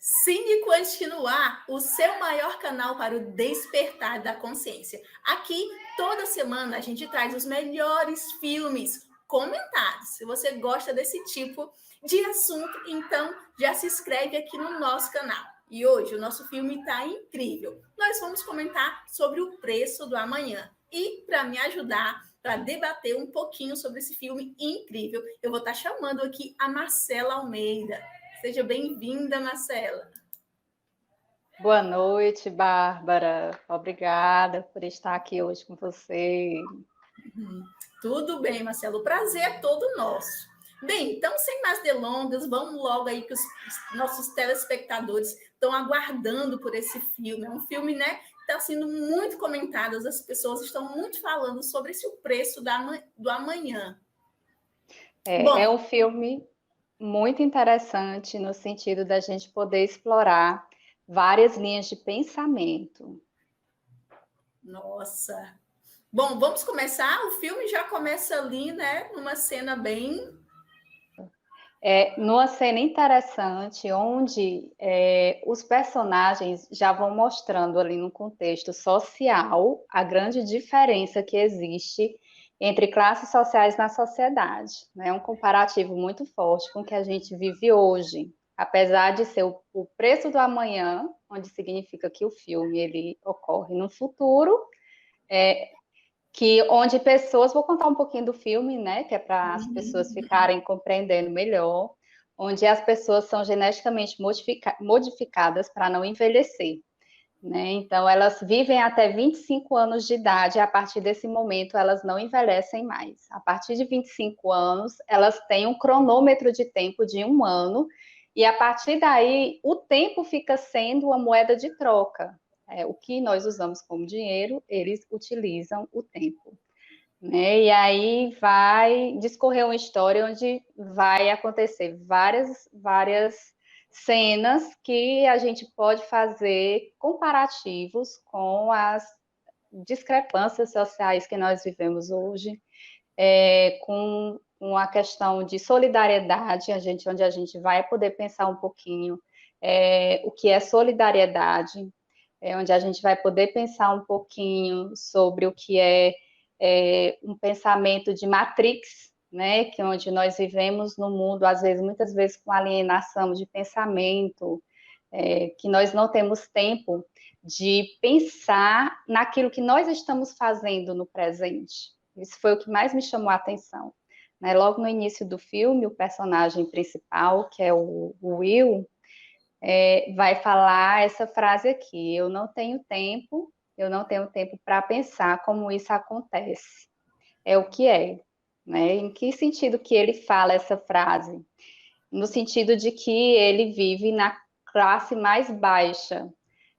Cine Continuar, o seu maior canal para o despertar da consciência. Aqui, toda semana, a gente traz os melhores filmes comentados. Se você gosta desse tipo de assunto, então já se inscreve aqui no nosso canal. E hoje o nosso filme está incrível. Nós vamos comentar sobre O Preço do Amanhã. E para me ajudar, para debater um pouquinho sobre esse filme incrível, eu vou estar chamando aqui a Marcela Almeida. Seja bem-vinda, Marcela. Boa noite, Bárbara. Obrigada por estar aqui hoje com você. Tudo bem, Marcelo. O prazer é todo nosso. Bem, então, sem mais delongas, vamos logo aí que os nossos telespectadores estão aguardando por esse filme. É um filme, né, que está sendo muito comentado, as pessoas estão muito falando sobre esse O Preço do Amanhã. É um filme muito interessante no sentido da gente poder explorar várias linhas de pensamento. Nossa. Bom, vamos começar? O filme já começa ali, né, numa cena bem... Numa cena interessante, onde os personagens já vão mostrando ali no contexto social a grande diferença que existe entre classes sociais na sociedade. É um comparativo muito forte com o que a gente vive hoje. Apesar de ser o preço do amanhã, onde significa que o filme ele ocorre no futuro, onde pessoas, vou contar um pouquinho do filme, né, que é para as pessoas ficarem compreendendo melhor, onde as pessoas são geneticamente modificadas para não envelhecer, né, então elas vivem até 25 anos de idade, e a partir desse momento elas não envelhecem mais. A partir de 25 anos, elas têm um cronômetro de tempo de 1 ano, e a partir daí, o tempo fica sendo uma moeda de troca. O que nós usamos como dinheiro, eles utilizam o tempo. Né? E aí vai discorrer uma história onde vai acontecer várias cenas que a gente pode fazer comparativos com as discrepâncias sociais que nós vivemos hoje, com a questão de solidariedade, onde a gente vai poder pensar um pouquinho o que é solidariedade, onde a gente vai poder pensar um pouquinho sobre o que é um pensamento de Matrix, né, que onde nós vivemos no mundo, às vezes, muitas vezes com alienação de pensamento, que nós não temos tempo de pensar naquilo que nós estamos fazendo no presente. Isso foi o que mais me chamou a atenção. Né? Logo no início do filme, o personagem principal, que é o Will, vai falar essa frase aqui: eu não tenho tempo para pensar como isso acontece. É o que é, né? Em que sentido que ele fala essa frase? No sentido de que ele vive na classe mais baixa,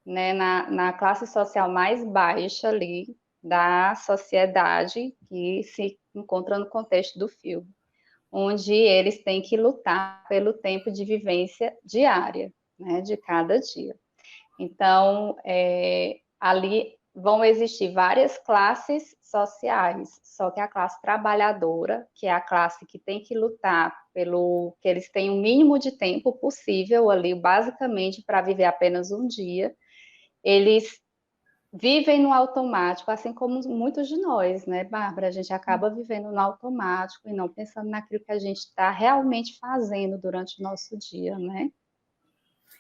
né? Na classe social mais baixa ali da sociedade que se encontra no contexto do filme, onde eles têm que lutar pelo tempo de vivência diária, né, de cada dia. Então, ali vão existir várias classes sociais, só que a classe trabalhadora, que é a classe que tem que lutar pelo que eles têm o mínimo de tempo possível ali, basicamente, para viver apenas um dia, eles vivem no automático, assim como muitos de nós, né, Bárbara? A gente acaba vivendo no automático e não pensando naquilo que a gente está realmente fazendo durante o nosso dia, né?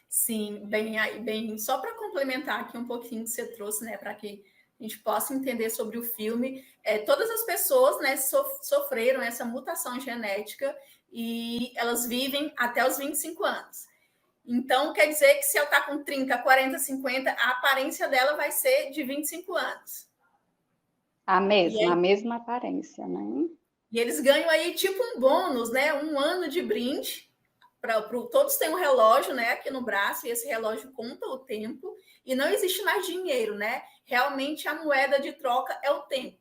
Sim, bem, só para complementar aqui um pouquinho que você trouxe, né, para que a gente possa entender sobre o filme, todas as pessoas, né, sofreram essa mutação genética e elas vivem até os 25 anos. Então, quer dizer que se ela está com 30, 40, 50, a aparência dela vai ser de 25 anos. A mesma aparência, né? E eles ganham aí tipo um bônus, né, 1 ano de brinde. Todos têm um relógio, né, aqui no braço, e esse relógio conta o tempo, e não existe mais dinheiro, né? Realmente a moeda de troca é o tempo.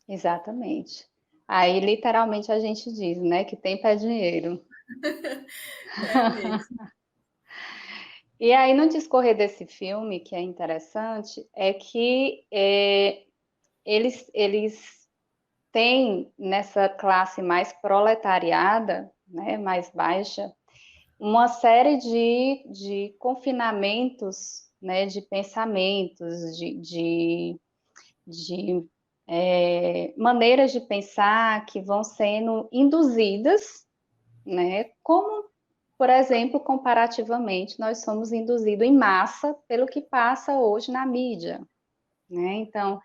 Exatamente. Aí, literalmente, a gente diz, né, que tempo é dinheiro. É mesmo. E aí, no discorrer desse filme, que é interessante, é que eles têm nessa classe mais proletariada, né, mais baixa, uma série de confinamentos, né, de pensamentos, de maneiras de pensar que vão sendo induzidas, né, como, por exemplo, comparativamente, nós somos induzidos em massa pelo que passa hoje na mídia, né? Então,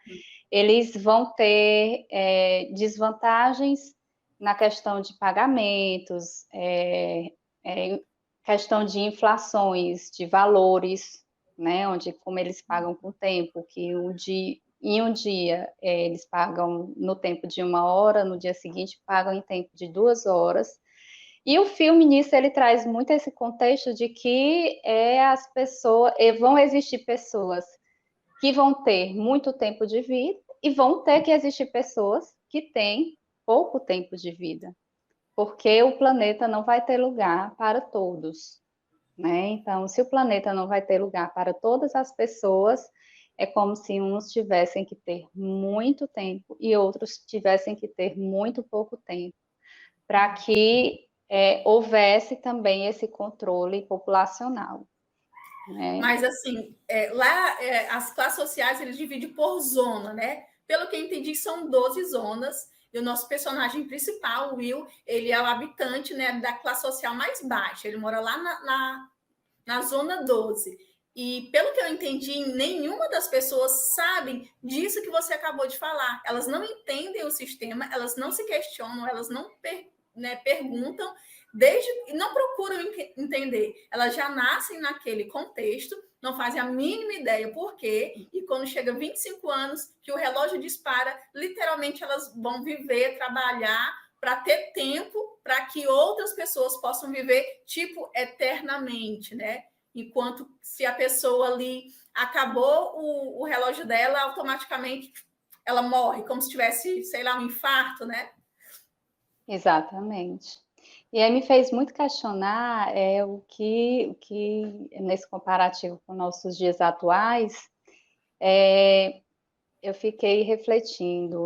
eles vão ter desvantagens na questão de pagamentos, questão de inflações, de valores, né? Onde, como eles pagam com tempo, que em um dia eles pagam no tempo de 1 hora, no dia seguinte pagam em tempo de 2 horas. E o filme nisso ele traz muito esse contexto de que as pessoas vão existir pessoas que vão ter muito tempo de vida e vão ter que existir pessoas que têm pouco tempo de vida, porque o planeta não vai ter lugar para todos, né? Então, se o planeta não vai ter lugar para todas as pessoas, é como se uns tivessem que ter muito tempo e outros tivessem que ter muito pouco tempo, para que houvesse também esse controle populacional, né? Mas, assim, lá as classes sociais eles dividem por zona, né? Pelo que eu entendi, são 12 zonas. E o nosso personagem principal, o Will, ele é o habitante, né, da classe social mais baixa. Ele mora lá na zona 12. E pelo que eu entendi, nenhuma das pessoas sabem disso que você acabou de falar. Elas não entendem o sistema, elas não se questionam, elas não perguntam, não procuram entender. Elas já nascem naquele contexto, não fazem a mínima ideia por quê, e quando chega 25 anos, que o relógio dispara, literalmente elas vão viver, trabalhar para ter tempo para que outras pessoas possam viver, tipo, eternamente, né? Enquanto se a pessoa ali acabou o relógio dela, automaticamente ela morre, como se tivesse, sei lá, um infarto, né? Exatamente. E aí me fez muito questionar o que nesse comparativo com nossos dias atuais, eu fiquei refletindo,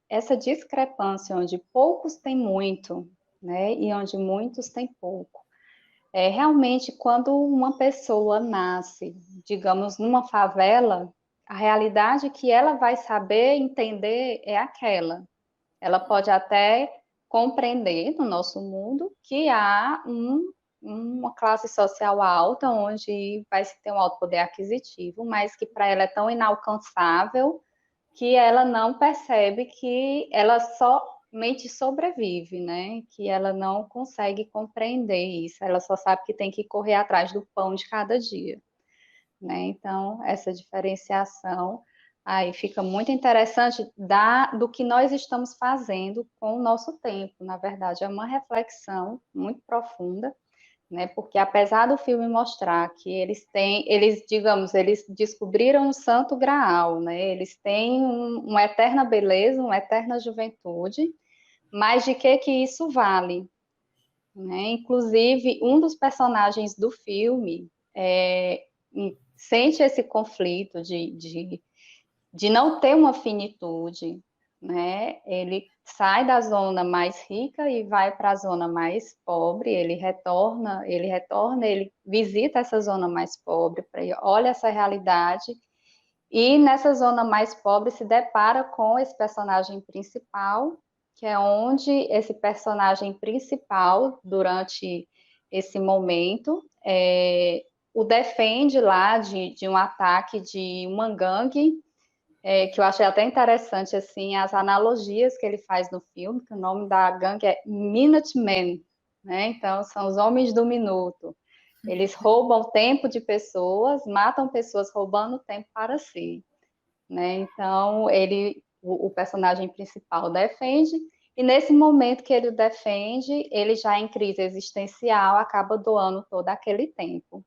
essa discrepância onde poucos têm muito, né, e onde muitos têm pouco. Realmente, quando uma pessoa nasce, digamos, numa favela, a realidade que ela vai saber entender é aquela. Ela pode até compreender no nosso mundo que há uma classe social alta, onde vai se ter um alto poder aquisitivo, mas que para ela é tão inalcançável que ela não percebe que ela somente sobrevive, né? Que ela não consegue compreender isso, ela só sabe que tem que correr atrás do pão de cada dia, né? Então, essa diferenciação aí fica muito interessante do que nós estamos fazendo com o nosso tempo. Na verdade, é uma reflexão muito profunda, né? Porque apesar do filme mostrar que digamos, eles descobriram o Santo Graal, né? Eles têm uma eterna beleza, uma eterna juventude, mas de que isso vale, né? Inclusive, um dos personagens do filme sente esse conflito de não ter uma finitude, né? Ele sai da zona mais rica e vai para a zona mais pobre, ele visita essa zona mais pobre, olha essa realidade, e nessa zona mais pobre se depara com esse personagem principal, que é onde esse personagem principal, durante esse momento, o defende lá de um ataque de uma gangue, que eu achei até interessante, assim, as analogias que ele faz no filme, que o nome da gangue é Minutemen, né? Então, são os homens do minuto. Eles roubam tempo de pessoas, matam pessoas roubando tempo para si, né? Então, o personagem principal defende, e nesse momento que ele o defende, ele já em crise existencial, acaba doando todo aquele tempo,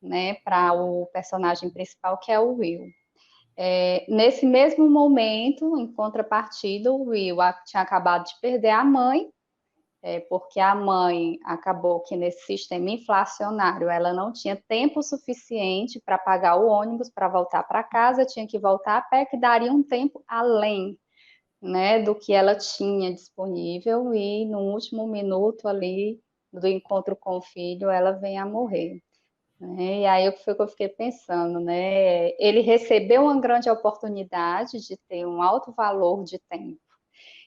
né, para o personagem principal, que é o Will. Nesse mesmo momento, em contrapartida, o Will tinha acabado de perder a mãe, porque a mãe acabou que nesse sistema inflacionário ela não tinha tempo suficiente para pagar o ônibus para voltar para casa, tinha que voltar a pé, que daria um tempo além, né, do que ela tinha disponível, e no último minuto ali, do encontro com o filho, ela vem a morrer. Né? E aí foi o que eu fiquei pensando, né? Ele recebeu uma grande oportunidade de ter um alto valor de tempo,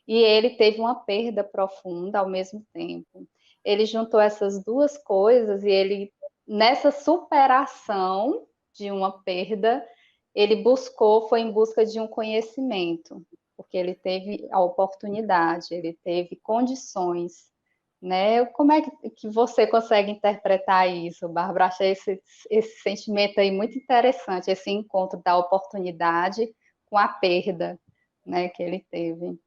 e ele teve uma perda profunda ao mesmo tempo. Ele juntou essas duas coisas e ele, nessa superação de uma perda, ele foi em busca de um conhecimento, porque ele teve a oportunidade, ele teve condições, né? Como é que você consegue interpretar isso, Bárbara? Achei esse sentimento aí muito interessante, esse encontro da oportunidade com a perda, né, que ele teve.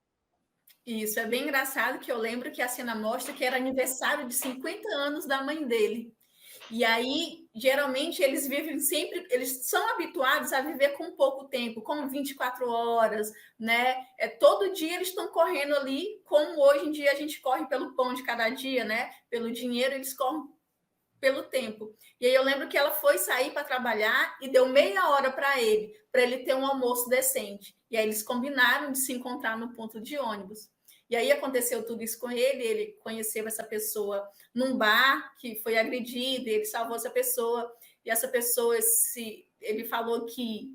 Isso, é bem engraçado que eu lembro que a cena mostra que era aniversário de 50 anos da mãe dele. E aí, geralmente, eles vivem sempre, eles são habituados a viver com pouco tempo, com 24 horas, né? Todo dia eles estão correndo ali, como hoje em dia a gente corre pelo pão de cada dia, né? Pelo dinheiro, eles correm pelo tempo. E aí eu lembro que ela foi sair para trabalhar e deu meia hora para ele ter um almoço decente. E aí eles combinaram de se encontrar no ponto de ônibus. E aí aconteceu tudo isso com ele conheceu essa pessoa num bar que foi agredido, ele salvou essa pessoa, e essa pessoa, ele falou que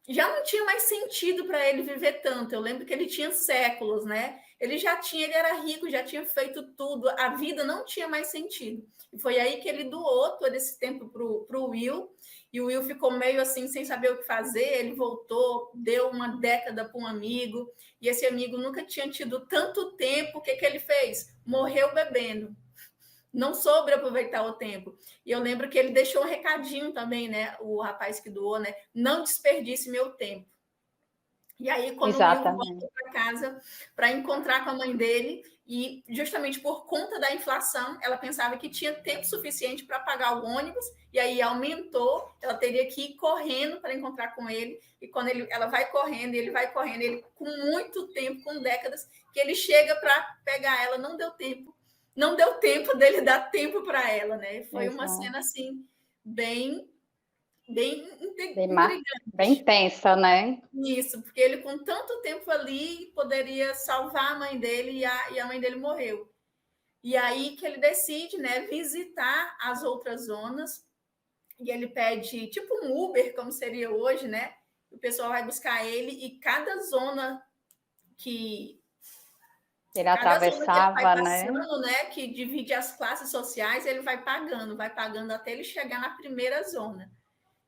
já não tinha mais sentido para ele viver tanto. Eu lembro que ele tinha séculos, né? Ele era rico, já tinha feito tudo, a vida não tinha mais sentido. E foi aí que ele doou todo esse tempo para o Will, e o Will ficou meio assim, sem saber o que fazer. Ele voltou, deu uma década para um amigo, e esse amigo nunca tinha tido tanto tempo. O que ele fez? Morreu bebendo. Não soube aproveitar o tempo. E eu lembro que ele deixou um recadinho também, né? O rapaz que doou, né? Não desperdice meu tempo. E aí, quando o Will volta para casa para encontrar com a mãe dele, e justamente por conta da inflação, ela pensava que tinha tempo suficiente para pagar o ônibus, e aí aumentou, ela teria que ir correndo para encontrar com ele, e quando ela vai correndo, ele vai correndo, ele com muito tempo, com décadas, que ele chega para pegar ela, não deu tempo dele dar tempo para ela, né? Foi uma cena assim bem intrigante. Bem tensa, né? Isso, porque ele com tanto tempo ali poderia salvar a mãe dele, e a mãe dele morreu. E aí que ele decide, né, visitar as outras zonas, e ele pede tipo um Uber, como seria hoje, né? O pessoal vai buscar ele, e cada zona que ele atravessava, que ele vai passando, né, que divide as classes sociais, ele vai pagando até ele chegar na primeira zona.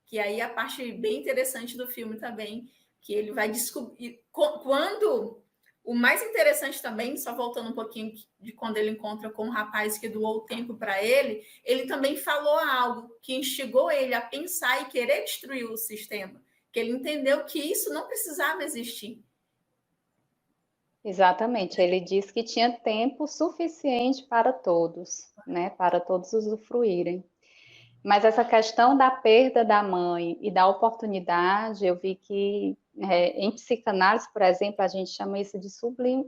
Que aí é a parte bem interessante do filme também, que ele vai descobrir quando. O mais interessante também, só voltando um pouquinho de quando ele encontra com o rapaz que doou o tempo para ele também falou algo que instigou ele a pensar e querer destruir o sistema, que ele entendeu que isso não precisava existir. Exatamente, ele disse que tinha tempo suficiente para todos, né, para todos usufruírem. Mas essa questão da perda da mãe e da oportunidade, eu vi que em psicanálise, por exemplo, a gente chama isso de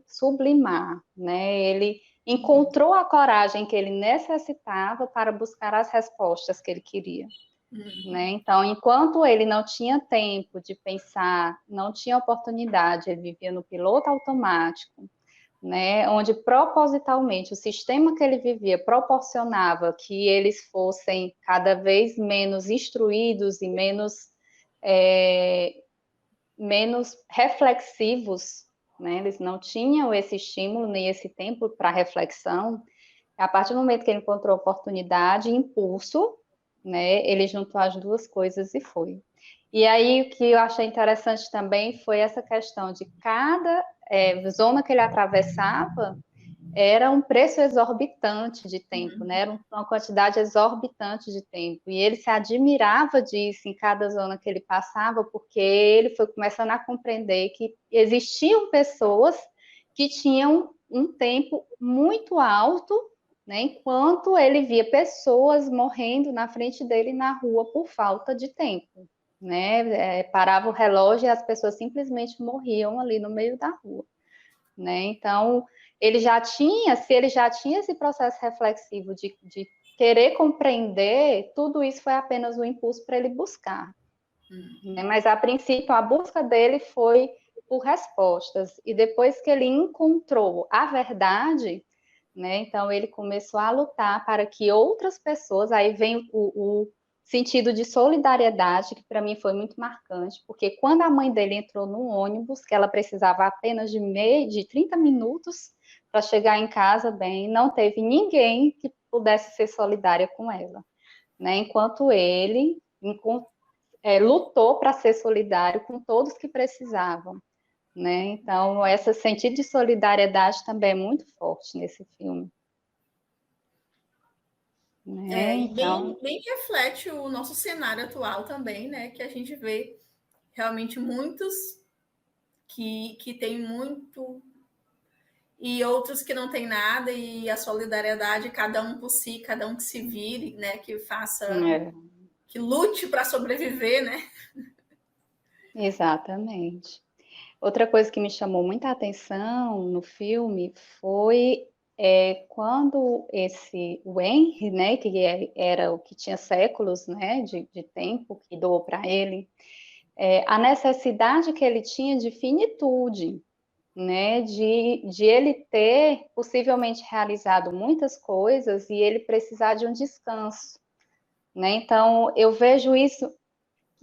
sublimar, né? Ele encontrou a coragem que ele necessitava para buscar as respostas que ele queria. Né? Então, enquanto ele não tinha tempo de pensar, não tinha oportunidade, ele vivia no piloto automático, né, onde propositalmente o sistema que ele vivia proporcionava que eles fossem cada vez menos instruídos e menos reflexivos, né? Eles não tinham esse estímulo nem esse tempo para reflexão. A partir do momento que ele encontrou oportunidade e impulso, né, ele juntou as duas coisas e foi. E aí, o que eu achei interessante também foi essa questão de cada zona que ele atravessava era um preço exorbitante de tempo, né? Era uma quantidade exorbitante de tempo. E ele se admirava disso em cada zona que ele passava, porque ele foi começando a compreender que existiam pessoas que tinham um tempo muito alto, né? Enquanto ele via pessoas morrendo na frente dele na rua por falta de tempo. Né? Parava o relógio e as pessoas simplesmente morriam ali no meio da rua, né? Então, se ele já tinha esse processo reflexivo de querer compreender, tudo isso foi apenas um impulso para ele buscar. Né? Mas, a princípio, a busca dele foi por respostas, e depois que ele encontrou a verdade, né? Então, ele começou a lutar para que outras pessoas, aí vem o sentido de solidariedade, que para mim foi muito marcante, porque quando a mãe dele entrou no ônibus, que ela precisava apenas de 30 minutos para chegar em casa bem, não teve ninguém que pudesse ser solidária com ela, né? Enquanto ele lutou para ser solidário com todos que precisavam, né? Então, esse sentido de solidariedade também é muito forte nesse filme, né? E Então, bem reflete o nosso cenário atual também, né? Que a gente vê realmente muitos que tem muito e outros que não tem nada, e a solidariedade, cada um por si, cada um que se vire, né? Que faça, é, que lute para sobreviver, né? exatamente. Outra coisa que me chamou muita atenção no filme foi quando o Henry, né, que era o que tinha séculos, né, de tempo que doou para ele, a necessidade que ele tinha de finitude, né, de ele ter possivelmente realizado muitas coisas e ele precisar de um descanso, né? Então eu vejo isso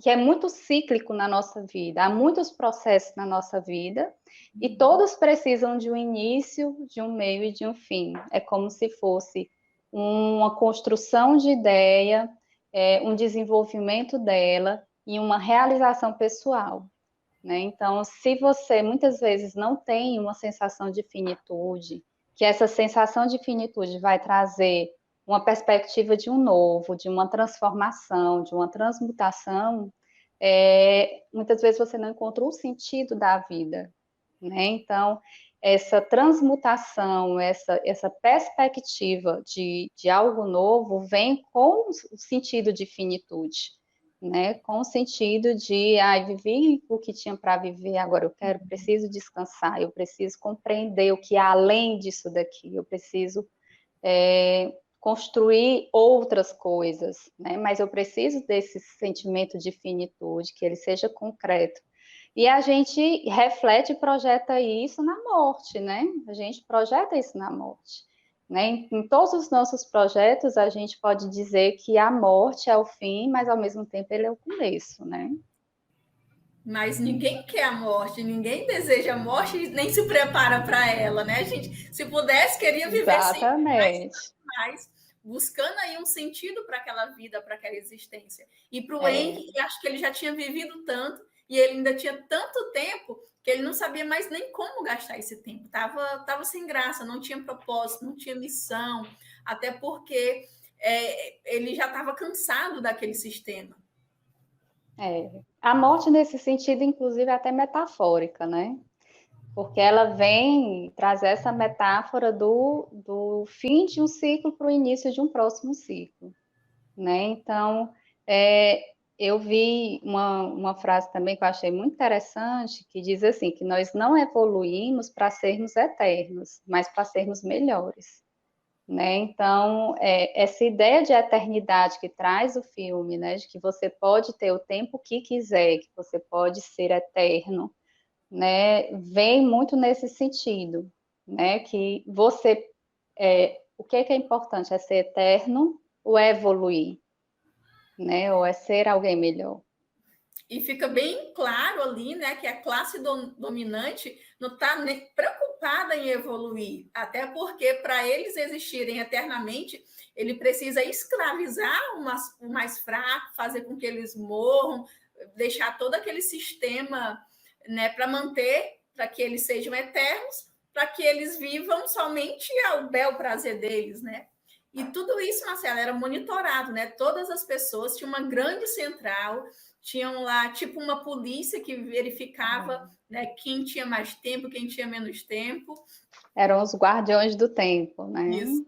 que é muito cíclico na nossa vida, há muitos processos na nossa vida e todos precisam de um início, de um meio e de um fim. É como se fosse uma construção de ideia, um desenvolvimento dela e uma realização pessoal, né? Então, se você muitas vezes não tem uma sensação de finitude, que essa sensação de finitude vai trazer uma perspectiva de um novo, de uma transformação, de uma transmutação, muitas vezes você não encontra o sentido da vida, né? Então, essa transmutação, essa perspectiva de algo novo vem com o sentido de finitude, né? Com o sentido de, vivi o que tinha para viver, agora preciso descansar, eu preciso compreender o que há além disso daqui, eu preciso construir outras coisas, né? Mas eu preciso desse sentimento de finitude, que ele seja concreto. E a gente reflete e projeta isso na morte, né? A gente projeta isso na morte. Né? Em todos os nossos projetos, a gente pode dizer que a morte é o fim, mas ao mesmo tempo ele é o começo, né? Mas ninguém quer a morte, ninguém deseja a morte e nem se prepara para ela, né? A gente, se pudesse, queria viver sempre Exatamente. mais, buscando aí um sentido para aquela vida, para aquela existência. E para o É, Henry, acho que ele já tinha vivido tanto e ele ainda tinha tanto tempo que ele não sabia mais nem como gastar esse tempo. Tava sem graça, não tinha propósito, não tinha missão, até porque ele já estava cansado daquele sistema. A morte, nesse sentido, inclusive, é até metafórica, né? Porque ela vem trazer essa metáfora do fim de um ciclo para o início de um próximo ciclo, né? Então, eu vi uma frase também que eu achei muito interessante, que diz assim, que nós não evoluímos para sermos eternos, mas para sermos melhores, né? Então, essa ideia de eternidade que traz o filme, né? De que você pode ter o tempo que quiser, que você pode ser eterno, né? Vem muito nesse sentido, né? Que você, o que é importante? É ser eterno ou é evoluir, né? Ou é ser alguém melhor? E fica bem claro ali, né, que a classe dominante não está preocupada em evoluir, até porque para eles existirem eternamente, ele precisa escravizar o mais fraco, fazer com que eles morram, deixar todo aquele sistema, né, para manter, para que eles sejam eternos, para que eles vivam somente ao bel prazer deles, né? E tudo isso, Marcela, era monitorado, né? Todas as pessoas tinham uma grande central, tinham lá tipo uma polícia que verificava, né, quem tinha mais tempo, quem tinha menos tempo. Eram os guardiões do tempo, né? Isso.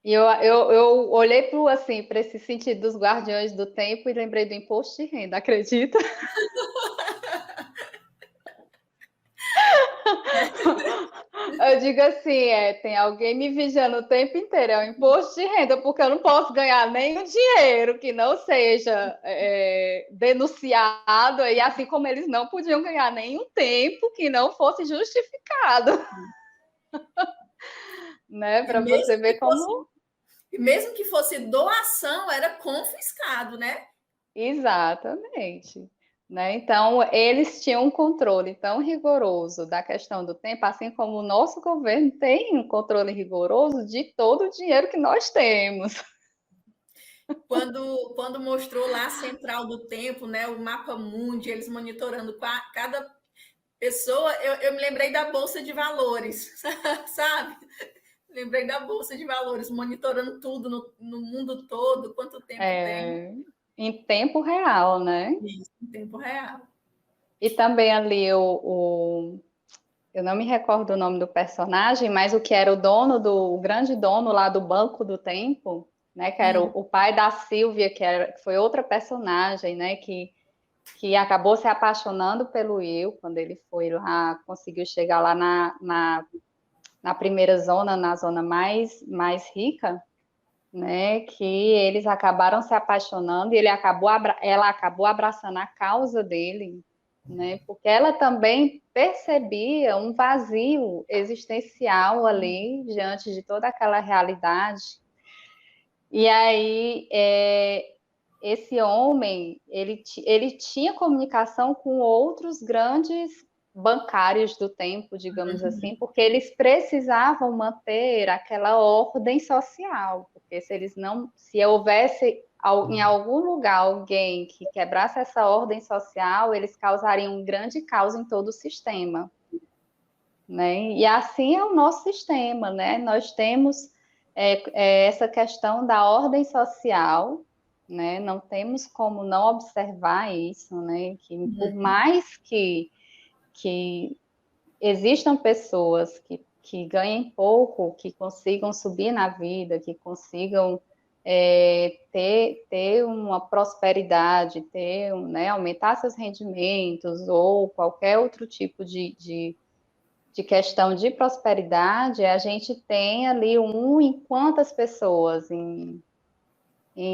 E eu olhei para esse sentido dos guardiões do tempo e lembrei do imposto de renda, acredita? Eu digo assim, tem alguém me vigiando o tempo inteiro, é o imposto de renda, porque eu não posso ganhar nem o dinheiro que não seja denunciado, e assim como eles não podiam ganhar nenhum tempo que não fosse justificado. né? E Para você ver como... mesmo que fosse doação, era confiscado, né? Exatamente. Né? Então, eles tinham um controle tão rigoroso da questão do tempo, assim como o nosso governo tem um controle rigoroso de todo o dinheiro que nós temos. Quando mostrou lá a central do tempo, né, o mapa mundi, eles monitorando cada pessoa, eu me lembrei da Bolsa de Valores, sabe? Lembrei da Bolsa de Valores, monitorando tudo no mundo todo, quanto tempo tem. Em tempo real, né? Isso, em tempo real. E também ali eu não me recordo o nome do personagem, mas o que era o grande dono lá do Banco do Tempo, né? Que era o pai da Silvia, que foi outra personagem, né? Que acabou se apaixonando pelo Will quando ele foi lá, conseguiu chegar lá na primeira zona, na zona mais rica, né? Que eles acabaram se apaixonando e ela acabou abraçando a causa dele, né? Porque ela também percebia um vazio existencial ali diante de toda aquela realidade. E aí esse homem ele tinha comunicação com outros grandes bancários do tempo, digamos assim, porque eles precisavam manter aquela ordem social, porque se houvesse em algum lugar alguém que quebrasse essa ordem social, eles causariam um grande caos em todo o sistema, né? E assim é o nosso sistema, né? Nós temos essa questão da ordem social, né? Não temos como não observar isso, né? Que por mais que existam pessoas que ganhem pouco, que consigam subir na vida, que consigam ter uma prosperidade, né, aumentar seus rendimentos ou qualquer outro tipo de questão de prosperidade, a gente tem ali em quantas pessoas, em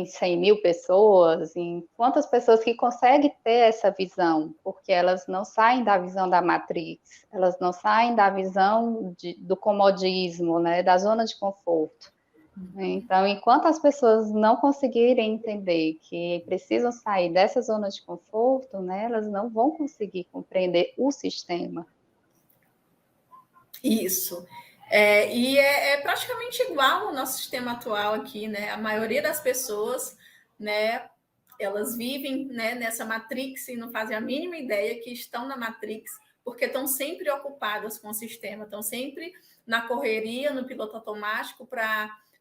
100 mil pessoas, em quantas pessoas que conseguem ter essa visão, porque elas não saem da visão da Matrix, elas não saem da visão do comodismo, né, da zona de conforto. Então, enquanto as pessoas não conseguirem entender que precisam sair dessa zona de conforto, né, elas não vão conseguir compreender o sistema. Isso. E é praticamente igual ao nosso sistema atual aqui, né? A maioria das pessoas, né, elas vivem, né, nessa Matrix e não fazem a mínima ideia que estão na Matrix, porque estão sempre ocupadas com o sistema, estão sempre na correria, no piloto automático,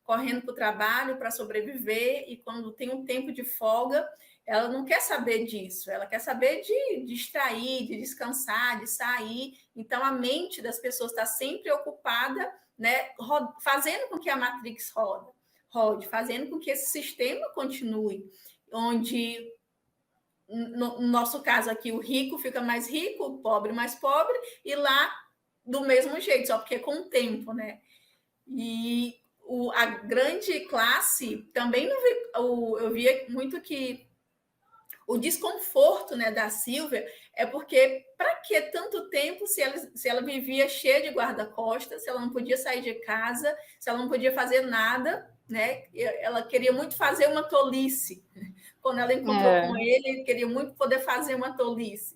correndo para o trabalho, para sobreviver, e quando tem um tempo de folga, ela não quer saber disso, ela quer saber de distrair, de descansar, de sair. Então, a mente das pessoas está sempre ocupada, né, fazendo com que a Matrix rode, fazendo com que esse sistema continue, onde, no nosso caso aqui, o rico fica mais rico, o pobre mais pobre, e lá do mesmo jeito, só porque com o tempo, né? E a grande classe também não vi, eu via muito que o desconforto, né, da Silvia é porque para que tanto tempo se ela vivia cheia de guarda-costas, se ela não podia sair de casa, se ela não podia fazer nada, né? Ela queria muito fazer uma tolice. Quando ela encontrou com ele queria muito poder fazer uma tolice.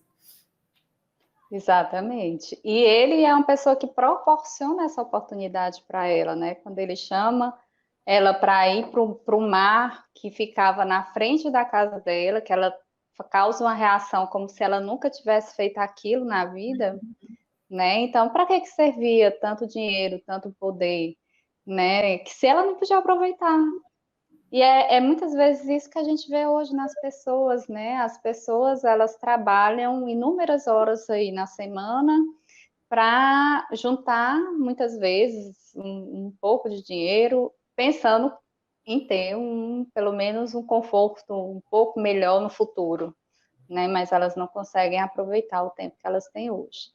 Exatamente. E ele é uma pessoa que proporciona essa oportunidade para ela, né? Quando ele chama ela para ir para o mar que ficava na frente da casa dela, que ela causa uma reação como se ela nunca tivesse feito aquilo na vida, né? Então, para que servia tanto dinheiro, tanto poder, né? Que se ela não podia aproveitar. E é muitas vezes isso que a gente vê hoje nas pessoas, né? As pessoas, elas trabalham inúmeras horas aí na semana para juntar, muitas vezes, um pouco de dinheiro, pensando em ter pelo menos um conforto um pouco melhor no futuro, né? Mas elas não conseguem aproveitar o tempo que elas têm hoje,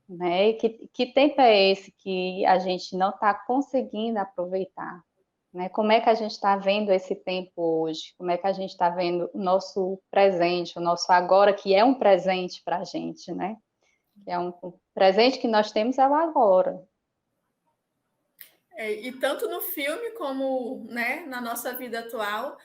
né? E que tempo é esse que a gente não está conseguindo aproveitar? Né? Como é que a gente está vendo esse tempo hoje? Como é que a gente está vendo o nosso presente, o nosso agora, que é um presente para a gente, né? Que é um presente que nós temos é o agora. E tanto no filme como, né, na nossa vida atual,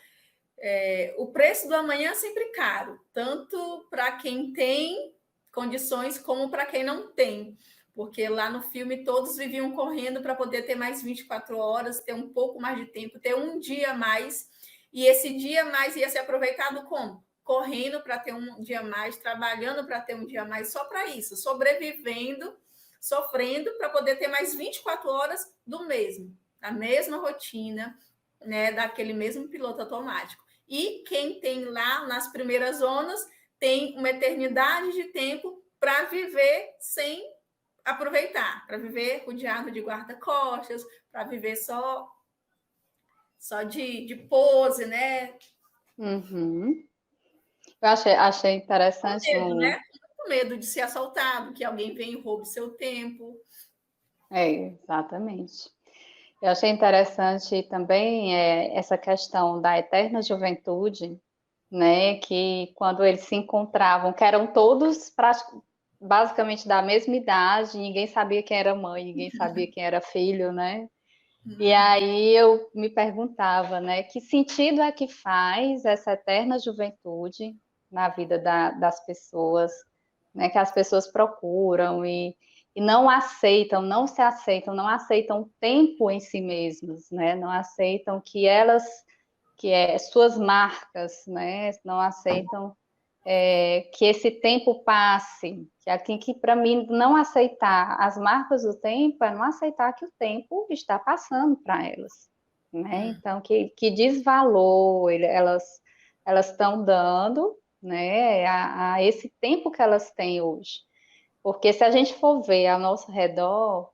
o preço do amanhã é sempre caro, tanto para quem tem condições como para quem não tem. Porque lá no filme todos viviam correndo para poder ter mais 24 horas, ter um pouco mais de tempo, ter um dia a mais. E esse dia a mais ia ser aproveitado como? Correndo para ter um dia a mais, trabalhando para ter um dia a mais, só para isso, sobrevivendo, sofrendo para poder ter mais 24 horas do mesmo, a mesma rotina, né, daquele mesmo piloto automático. E quem tem lá nas primeiras zonas tem uma eternidade de tempo para viver sem aproveitar, para viver rodeado de guarda-costas, para viver só de pose, né? Uhum. Eu achei Com interessante medo, né? Com medo de ser assaltado, que alguém venha e roube seu tempo. Exatamente. Eu achei interessante também essa questão da eterna juventude, né? Que quando eles se encontravam, que eram todos basicamente da mesma idade, ninguém sabia quem era mãe, ninguém sabia quem era filho, né? E aí eu me perguntava, né? Que sentido é que faz essa eterna juventude na vida das pessoas, né? Que as pessoas procuram e não aceitam, não se aceitam, não aceitam o tempo em si mesmas, né? Não aceitam que elas, suas marcas, né? Não aceitam que esse tempo passe, que aqui que para mim não aceitar as marcas do tempo é não aceitar que o tempo está passando para elas, né? Então que desvalor elas estão dando, né? A esse tempo que elas têm hoje. Porque se a gente for ver ao nosso redor,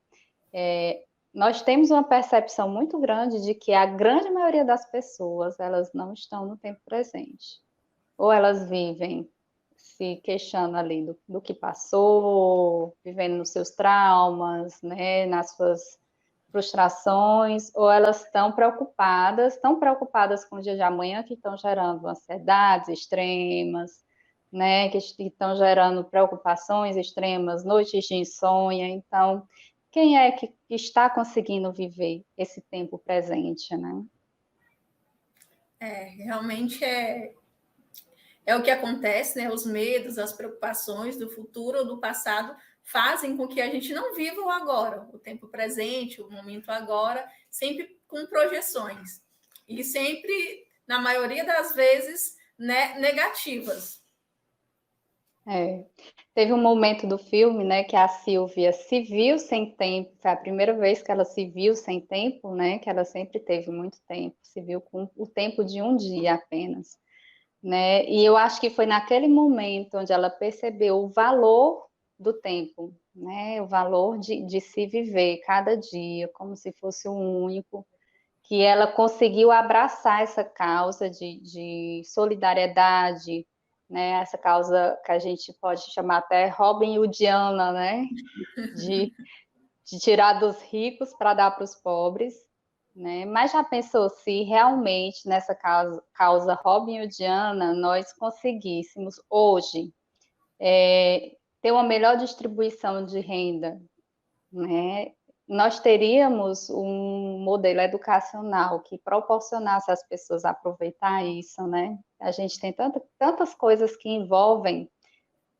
nós temos uma percepção muito grande de que a grande maioria das pessoas, elas não estão no tempo presente. Ou elas vivem se queixando ali do que passou, vivendo nos seus traumas, né, nas suas frustrações, ou elas estão preocupadas com o dia de amanhã, que estão gerando ansiedades extremas, né, que estão gerando preocupações extremas, noites de insônia. Então, quem é que está conseguindo viver esse tempo presente, né? Realmente é o que acontece, né? Os medos, as preocupações do futuro ou do passado fazem com que a gente não viva o agora, o tempo presente, o momento agora, sempre com projeções. E sempre, na maioria das vezes, né, negativas. Teve um momento do filme, né, que a Silvia se viu sem tempo, foi a primeira vez que ela se viu sem tempo, né, que ela sempre teve muito tempo, se viu com o tempo de um dia apenas, né, e eu acho que foi naquele momento onde ela percebeu o valor do tempo, né, o valor de se viver cada dia como se fosse o único, que ela conseguiu abraçar essa causa de solidariedade, né? Essa causa que a gente pode chamar até Robin Hoodiana, né? De, de tirar dos ricos para dar para os pobres, né? Mas já pensou se realmente nessa causa Robin Hoodiana nós conseguíssemos hoje ter uma melhor distribuição de renda, né? Nós teríamos um modelo educacional que proporcionasse às pessoas aproveitar isso, né? A gente tem tantas coisas que envolvem,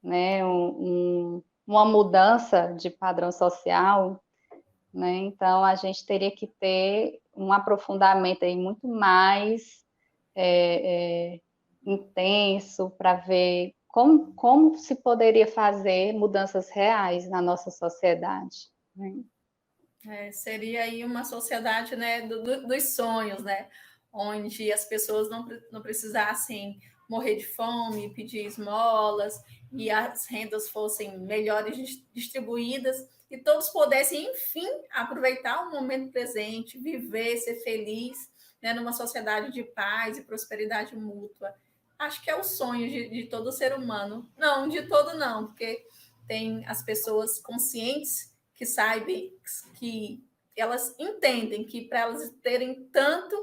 né, uma mudança de padrão social, né? Então a gente teria que ter um aprofundamento aí muito mais intenso para ver como se poderia fazer mudanças reais na nossa sociedade, né? Seria aí uma sociedade, né, dos sonhos, né? Onde as pessoas não precisassem morrer de fome, pedir esmolas, e as rendas fossem melhores distribuídas, e todos pudessem, enfim, aproveitar o momento presente, viver, ser feliz, né, numa sociedade de paz e prosperidade mútua. Acho que é o sonho de todo ser humano. Não, de todo não, porque tem as pessoas conscientes que sabem que elas entendem que para elas terem tanto,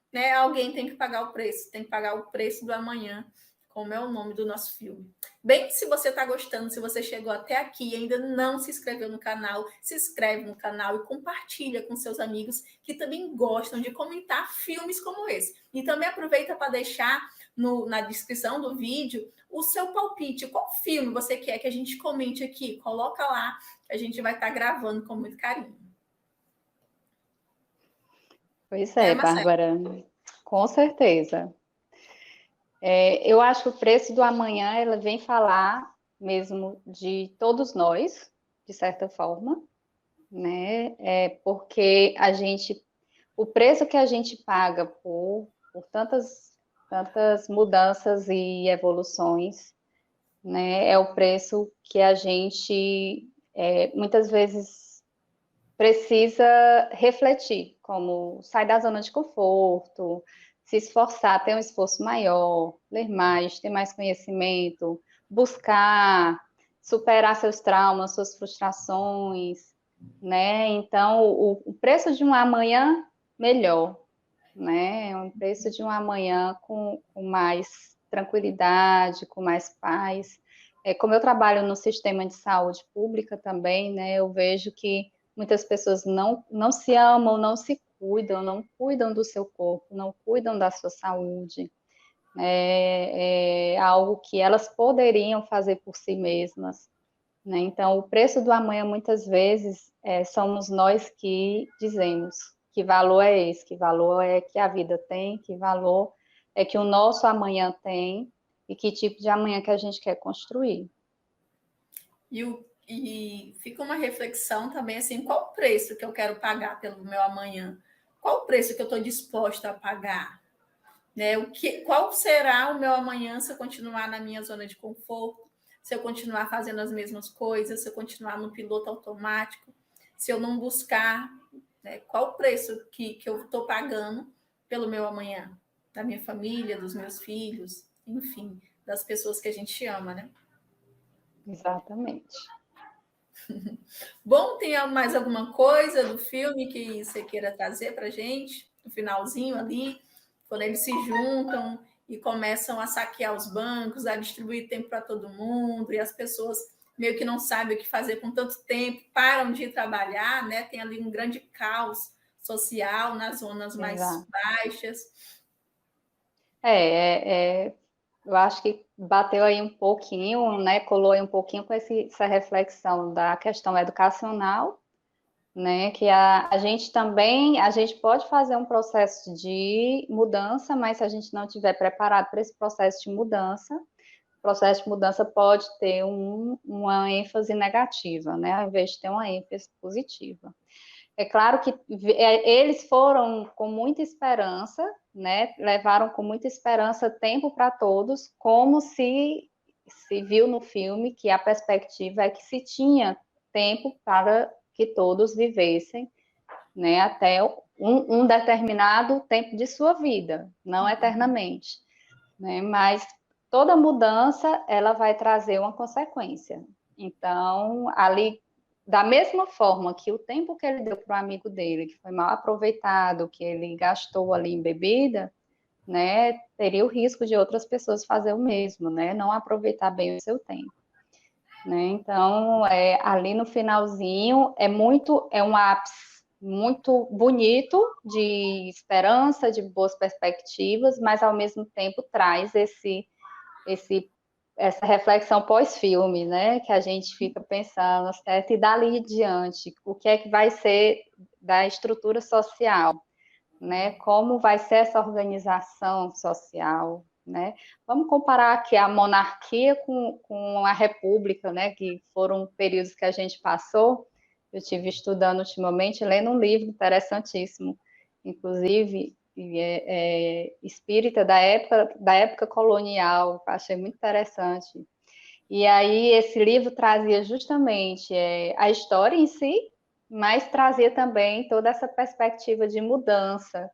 né, alguém tem que pagar o preço do amanhã. como é o nome do nosso filme. Bem, se você está gostando, se você chegou até aqui e ainda não se inscreveu no canal, se inscreve no canal e compartilha com seus amigos que também gostam de comentar filmes como esse. E também aproveita para deixar na descrição do vídeo o seu palpite. Qual filme você quer que a gente comente aqui? Coloca lá, que a gente vai estar gravando com muito carinho. Pois é, Bárbara, com certeza. Eu acho que o Preço do Amanhã, ela vem falar mesmo de todos nós, de certa forma, né? Porque o preço que a gente paga por tantas mudanças e evoluções, né? É o preço que a gente muitas vezes precisa refletir, como sair da zona de conforto, se esforçar, ter um esforço maior, ler mais, ter mais conhecimento, buscar superar seus traumas, suas frustrações, né? Então, o preço de um amanhã melhor, né? Um preço de um amanhã com mais tranquilidade, com mais paz. Como eu trabalho no sistema de saúde pública também, né? Eu vejo que muitas pessoas não se amam, não se cuidam, não cuidam do seu corpo, não cuidam da sua saúde. É algo que elas poderiam fazer por si mesmas, né? Então, o preço do amanhã, muitas vezes, somos nós que dizemos que valor é esse, que valor é que a vida tem, que valor é que o nosso amanhã tem e que tipo de amanhã que a gente quer construir. E fica uma reflexão também, assim, qual o preço que eu quero pagar pelo meu amanhã? Qual o preço que eu estou disposta a pagar? Né? Qual será o meu amanhã se eu continuar na minha zona de conforto, se eu continuar fazendo as mesmas coisas, se eu continuar no piloto automático, se eu não buscar, né, qual o preço que eu estou pagando pelo meu amanhã, da minha família, dos meus filhos, enfim, das pessoas que a gente ama, né? Exatamente. Bom, tem mais alguma coisa do filme que você queira trazer para a gente? No finalzinho ali, quando eles se juntam e começam a saquear os bancos, a distribuir tempo para todo mundo, e as pessoas meio que não sabem o que fazer com tanto tempo, param de ir trabalhar, né? Tem ali um grande caos social nas zonas mais baixas. Eu acho que bateu aí um pouquinho, né? Colou aí um pouquinho com essa reflexão da questão educacional, né? Que a gente também, a gente pode fazer um processo de mudança, mas se a gente não estiver preparado para esse processo de mudança, o processo de mudança pode ter uma ênfase negativa, né? Ao invés de ter uma ênfase positiva. É claro que eles foram com muita esperança, né? Levaram com muita esperança tempo para todos, como se viu no filme que a perspectiva é que se tinha tempo para que todos vivessem, né? Até um determinado tempo de sua vida, não eternamente, né? Mas toda mudança ela vai trazer uma consequência. Então, ali da mesma forma que o tempo que ele deu para o amigo dele, que foi mal aproveitado, que ele gastou ali em bebida, né, teria o risco de outras pessoas fazer o mesmo, né, não aproveitar bem o seu tempo. Né? Então, ali no finalzinho, é um ápice muito bonito de esperança, de boas perspectivas, mas ao mesmo tempo traz essa reflexão pós-filme, né? Que a gente fica pensando, certo? E dali em diante, o que é que vai ser da estrutura social, né? Como vai ser essa organização social, né? Vamos comparar aqui a monarquia com a república, né? Que foram períodos que a gente passou. Eu estive estudando ultimamente, lendo um livro interessantíssimo, inclusive espírita da época colonial, achei muito interessante. E aí esse livro trazia justamente a história em si, mas trazia também toda essa perspectiva de mudança,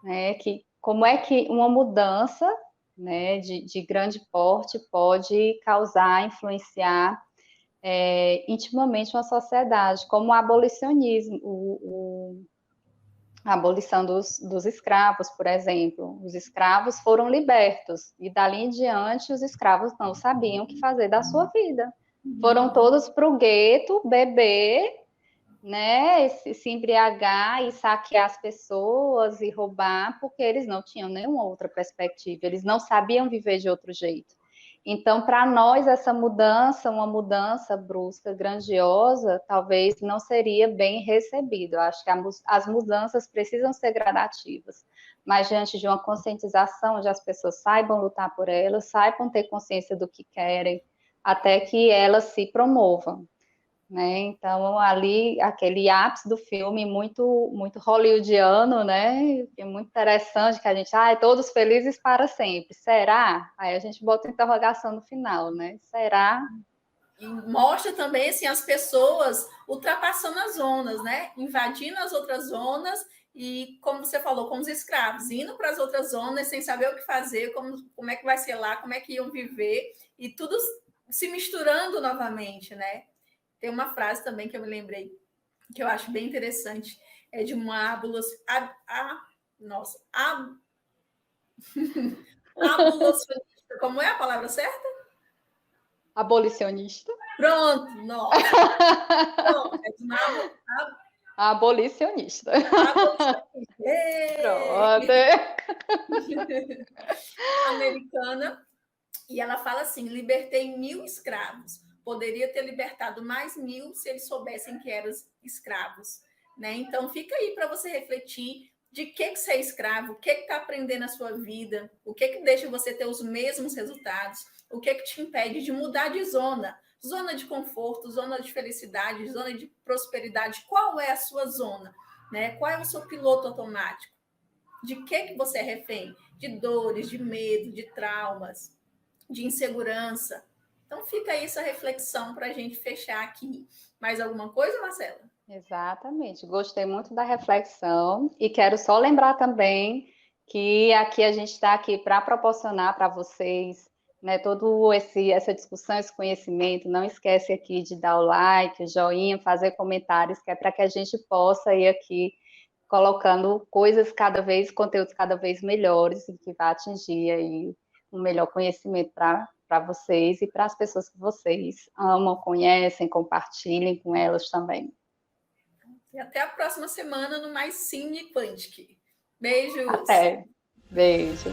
né? Que como é que uma mudança, né, de grande porte pode causar, influenciar intimamente uma sociedade, como o abolicionismo, A abolição dos escravos, por exemplo. Os escravos foram libertos, e dali em diante os escravos não sabiam o que fazer da sua vida. Foram todos para o gueto beber, né, se embriagar e saquear as pessoas e roubar, porque eles não tinham nenhuma outra perspectiva, eles não sabiam viver de outro jeito. Então, para nós, essa mudança, uma mudança brusca, grandiosa, talvez não seria bem recebida. Eu acho que as mudanças precisam ser gradativas, mas diante de uma conscientização, onde as pessoas saibam lutar por elas, saibam ter consciência do que querem, até que elas se promovam. Né? Então, ali, aquele ápice do filme, muito hollywoodiano, né? É muito interessante que a gente, todos felizes para sempre. Será? Aí a gente bota interrogação no final, né? Será? E mostra também assim, as pessoas ultrapassando as zonas, né? Invadindo as outras zonas e, como você falou, com os escravos, indo para as outras zonas sem saber o que fazer, como é que vai ser lá, como é que iam viver, e tudo se misturando novamente, né? Tem uma frase também que eu me lembrei, que eu acho bem interessante, é de uma abolicionista. Como é a palavra certa? Abolicionista. Pronto, nossa. Pronto, é de uma abolicionista. Pronto. Americana. E ela fala assim: libertei 1000 escravos. Poderia ter libertado mais 1000 se eles soubessem que eram escravos. Né? Então, fica aí para você refletir de que você é escravo, o que está aprendendo na sua vida, o que deixa você ter os mesmos resultados, o que te impede de mudar de zona. Zona de conforto, zona de felicidade, zona de prosperidade. Qual é a sua zona? Né? Qual é o seu piloto automático? De que você é refém? De dores, de medo, de traumas, de insegurança. Então, fica aí essa reflexão para a gente fechar aqui. Mais alguma coisa, Marcela? Exatamente. Gostei muito da reflexão e quero só lembrar também que aqui a gente está aqui para proporcionar para vocês, né, todo essa discussão, esse conhecimento. Não esquece aqui de dar o like, o joinha, fazer comentários, que é para que a gente possa ir aqui colocando conteúdos cada vez melhores e que vai atingir aí um melhor conhecimento para vocês e para as pessoas que vocês amam, conhecem, compartilhem com elas também. E até a próxima semana no Mais Cine Quantic. Beijos! Até! Beijo!